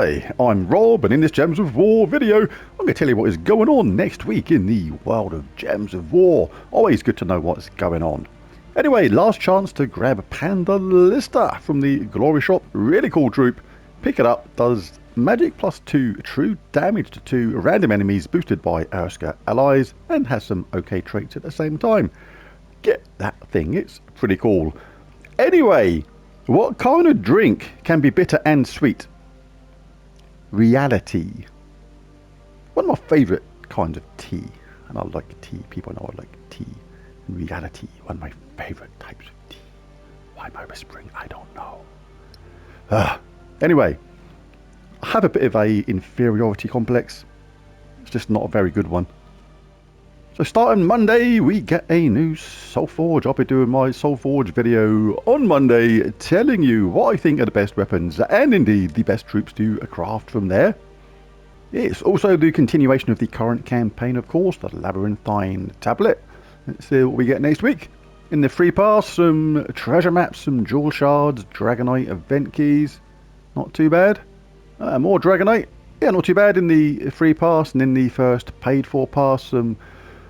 Hi, I'm Rob, and in this Gems of War video, I'm going to tell you what is going on next week in the world of Gems of War. Always good to know what's going on. Anyway, last chance to grab Panda Lister from the Glory Shop. Really cool troop. Pick it up. Does magic +2 true damage to 2 random enemies boosted by Erskine allies, and has some okay traits at the same time. Get that thing. It's pretty cool. Anyway, what kind of drink can be bitter and sweet? Reality. One of my favourite kinds of tea, and I like tea. People know I like tea. And reality, one of my favourite types of tea. Why am I whispering? I don't know. Anyway, I have a bit of a inferiority complex. It's just not a very good one. So starting Monday, we get a new Soulforge. I'll be doing my Soulforge video on Monday, telling you what I think are the best weapons and indeed the best troops to craft from there. It's also the continuation of the current campaign, of course, the Labyrinthine Tablet. Let's see what we get next week. In the free pass, some treasure maps, some jewel shards, Dragonite event keys. Not too bad. More Dragonite. Yeah, not too bad in the free pass, and in the first paid for pass,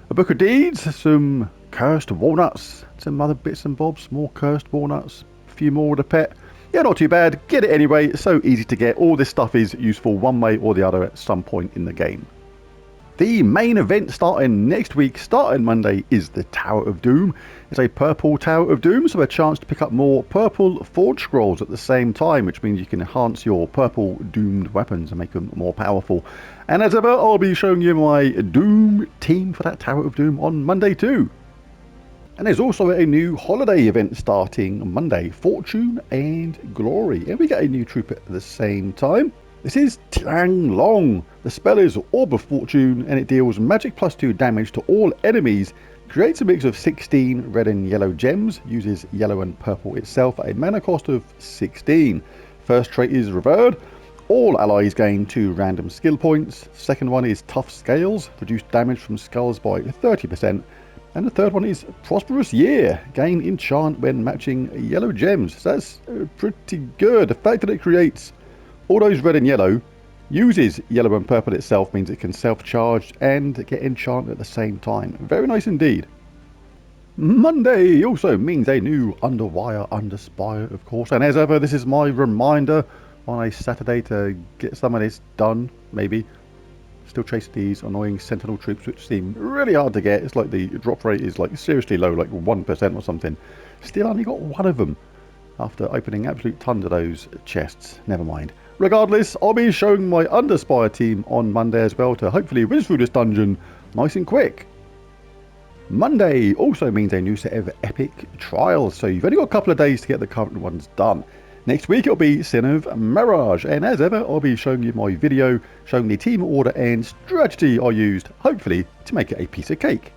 a book of deeds, some cursed walnuts, some other bits and bobs, more cursed walnuts, a few more with a pet. Yeah, not too bad. Get it anyway. It's so easy to get. All this stuff is useful one way or the other at some point in the game. The main event starting next week, starting Monday, is the Tower of Doom. It's a purple Tower of Doom, so a chance to pick up more purple Forge Scrolls at the same time, which means you can enhance your purple doomed weapons and make them more powerful. And as ever, I'll be showing you my Doom team for that Tower of Doom on Monday too. And there's also a new holiday event starting Monday, Fortune and Glory. And we get a new troop at the same time. This is Tang Long. The spell is Orb of Fortune, and it deals magic +2 damage to all enemies, creates a mix of 16 red and yellow gems, uses yellow and purple itself at a mana cost of 16. First trait is Revered. All allies gain 2 random skill points. Second one is Tough Scales, reduce damage from skulls by 30%. And the third one is Prosperous Year, gain enchant when matching yellow gems. So that's pretty good. The fact that it creates all those red and yellow, uses yellow and purple itself, means it can self-charge and get enchant at the same time. Very nice indeed. Monday also means a new Underwire Undire, of course. And as ever, this is my reminder on a Saturday to get some of this done, maybe. Still chase these annoying Sentinel troops, which seem really hard to get. It's like the drop rate is like seriously low, like 1% or something. Still only got one of them after opening absolute tons of those chests. Never mind. Regardless, I'll be showing my Underspire team on Monday as well to hopefully whiz through this dungeon nice and quick. Monday also means a new set of epic trials, so you've only got a couple of days to get the current ones done. Next week it'll be Sin of Mirage, and as ever I'll be showing you my video showing the team order and strategy I used, hopefully to make it a piece of cake.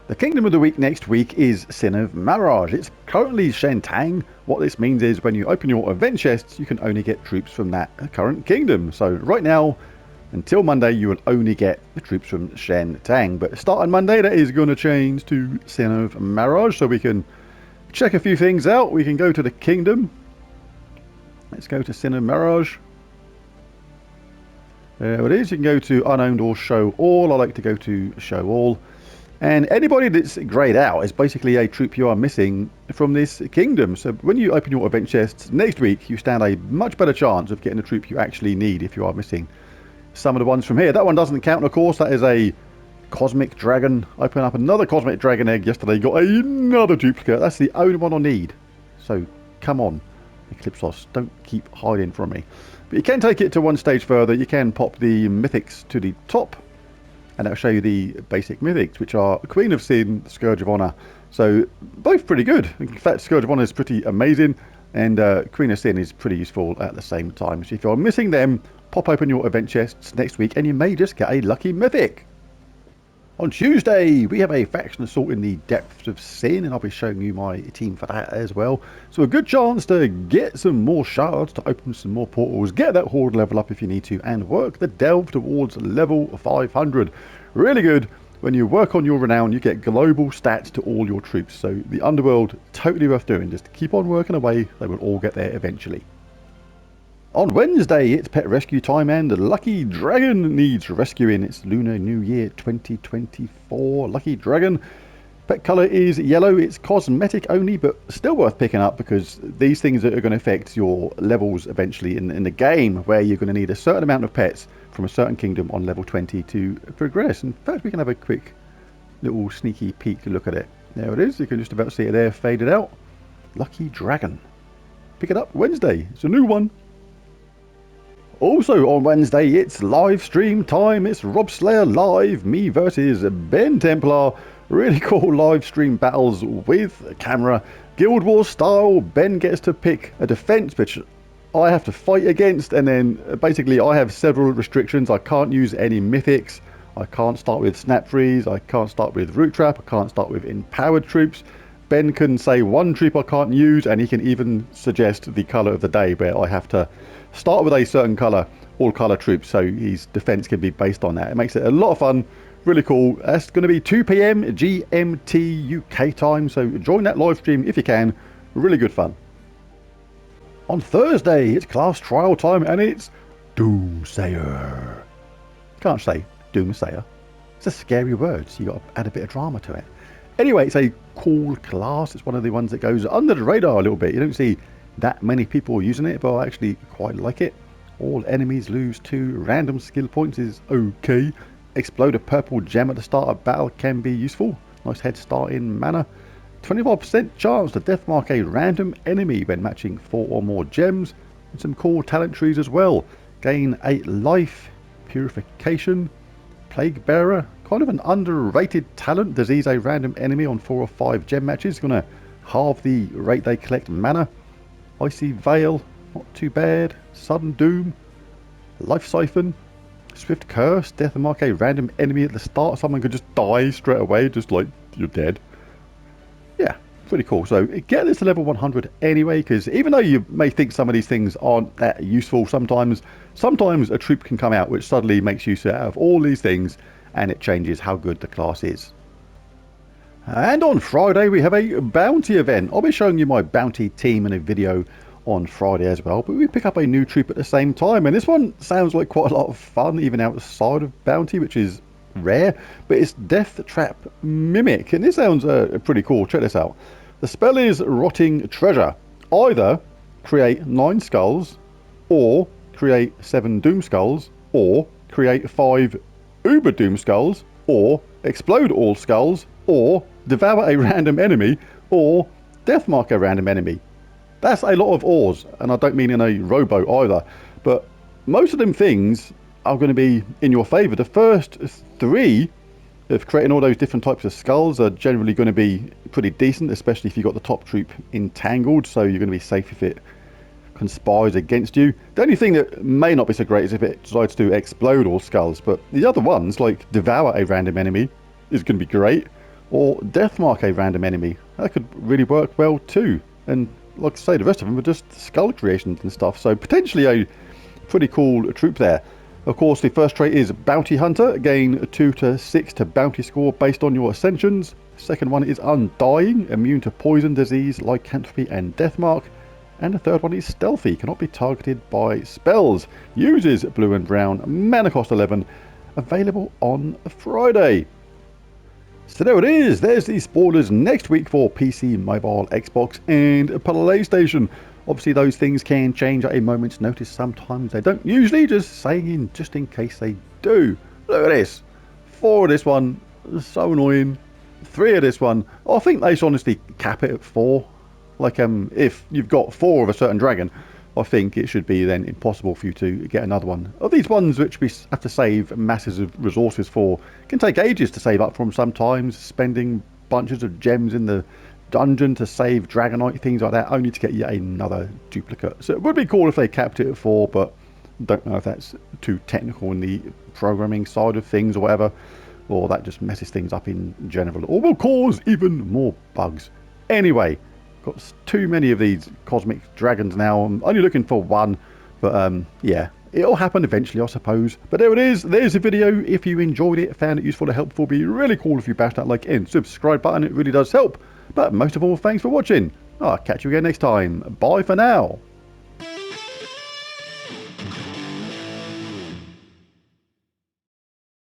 The Kingdom of the Week next week is Sin of Mirage. It's currently Shen Tang. What this means is when you open your event chests, you can only get troops from that current kingdom. So right now, until Monday, you will only get the troops from Shen Tang. But starting Monday, that is going to change to Sin of Mirage. So we can check a few things out. We can go to the kingdom. Let's go to Sin of Mirage. There it is. You can go to Unowned or Show All. I like to go to Show All. And anybody that's greyed out is basically a troop you are missing from this kingdom. So when you open your event chests next week, you stand a much better chance of getting a troop you actually need if you are missing some of the ones from here. That one doesn't count, of course. That is a Cosmic Dragon. I opened up another Cosmic Dragon egg yesterday, got another duplicate. That's the only one I need. So come on, Eclipsos, don't keep hiding from me. But you can take it to one stage further. You can pop the mythics to the top, and that'll show you the basic mythics, which are Queen of Sin, Scourge of Honor. So both pretty good. In fact, Scourge of Honor is pretty amazing, and Queen of Sin is pretty useful at the same time. So if you're missing them, pop open your event chests next week and you may just get a lucky mythic. On Tuesday, we have a faction assault in the Depths of Sin, and I'll be showing you my team for that as well. So a good chance to get some more shards, to open some more portals, get that horde level up if you need to, and work the delve towards level 500. Really good. When you work on your renown, you get global stats to all your troops. So the Underworld, totally worth doing. Just keep on working away. They will all get there eventually. On Wednesday, it's pet rescue time and Lucky Dragon needs rescuing. It's Lunar New Year 2024. Lucky Dragon. Pet colour is yellow. It's cosmetic only, but still worth picking up because these things are going to affect your levels eventually in the game, where you're going to need a certain amount of pets from a certain kingdom on level 20 to progress. In fact, we can have a quick little sneaky peek look at it. There it is. You can just about see it there, faded out. Lucky Dragon. Pick it up Wednesday. It's a new one. Also on Wednesday, it's live stream time. It's Rob Slayer live, me versus Ben Templar. Really cool live stream battles with a camera. Guild Wars style. Ben gets to pick a defense, which I have to fight against. And then basically I have several restrictions. I can't use any mythics. I can't start with Snap Freeze. I can't start with Root Trap. I can't start with Empowered Troops. Ben can say one troop I can't use, and he can even suggest the colour of the day, where I have to start with a certain colour, all colour troops, so his defence can be based on that. It makes it a lot of fun, really cool. That's going to be 2 PM GMT UK time, so join that live stream if you can. Really good fun. On Thursday, it's class trial time, and it's Doomsayer. Can't say Doomsayer. It's a scary word, so you got to add a bit of drama to it. Anyway, it's a cool class. It's one of the ones that goes under the radar a little bit. You don't see that many people using it, but I actually quite like it. All enemies lose 2 random skill points is okay. Explode a purple gem at the start of battle can be useful. Nice head start in mana. 25% chance to death mark a random enemy when matching 4 or more gems. And some cool talent trees as well. Gain 8 life, purification, plague bearer. Kind of an underrated talent. Disease a random enemy on 4 or 5 gem matches. Going to halve the rate they collect mana. Icy Veil, not too bad. Sudden Doom, Life Siphon, Swift Curse, death mark a random enemy at the start. Someone could just die straight away, just like you're dead. Yeah, pretty cool. So get this to level 100 anyway, because even though you may think some of these things aren't that useful, sometimes a troop can come out which suddenly makes use out of all these things, and it changes how good the class is. And on Friday we have a bounty event. I'll be showing you my bounty team in a video on Friday as well, but we pick up a new troop at the same time, and this one sounds like quite a lot of fun even outside of bounty, which is rare, but it's Deathtrap Mimic, and this sounds pretty cool. Check this out. The spell is Rotting Treasure. Either create 9 skulls, or create 7 Doom Skulls, or create 5 Uber Doom Skulls, or explode all skulls, or devour a random enemy, or deathmark a random enemy. That's a lot of ors, and I don't mean in a rowboat either, but most of them things are going to be in your favour. The first 3 of creating all those different types of skulls are generally going to be pretty decent, especially if you've got the top troop entangled, so you're going to be safe if it conspires against you. The only thing that may not be so great is if it decides to explode all skulls, but the other ones, like devour a random enemy, is going to be great, or deathmark a random enemy. That could really work well too. And like I say, the rest of them are just skull creations and stuff, so potentially a pretty cool troop there. Of course, the first trait is Bounty Hunter. Gain 2 to 6 to bounty score based on your ascensions. Second one is Undying, immune to poison, disease, lycanthropy and deathmark. And the third one is Stealthy, cannot be targeted by spells. Uses blue and brown, mana cost 11. Available on Friday. So there it is. There's the spoilers next week for PC, mobile, Xbox and PlayStation. Obviously those things can change at a moment's notice. Sometimes they don't. Usually, just saying just in case they do. Look at this. 4 of this one. So annoying. 3 of this one. I think they should honestly cap it at 4. Like, if you've got 4 of a certain dragon, I think it should be then impossible for you to get another one. Of these ones which we have to save masses of resources for, can take ages to save up from sometimes, spending bunches of gems in the dungeon to save Dragonite, things like that, only to get yet another duplicate. So it would be cool if they capped it at 4, but don't know if that's too technical in the programming side of things or whatever, or that just messes things up in general, or will cause even more bugs. Anyway, got too many of these cosmic dragons now. I'm only looking for 1, but yeah, it'll happen eventually, I suppose. But there it is. There's the video. If you enjoyed it, found it useful or helpful, it'd be really cool if you bash that like and subscribe button. It really does help. But most of all, thanks for watching. I'll catch you again next time. Bye for now.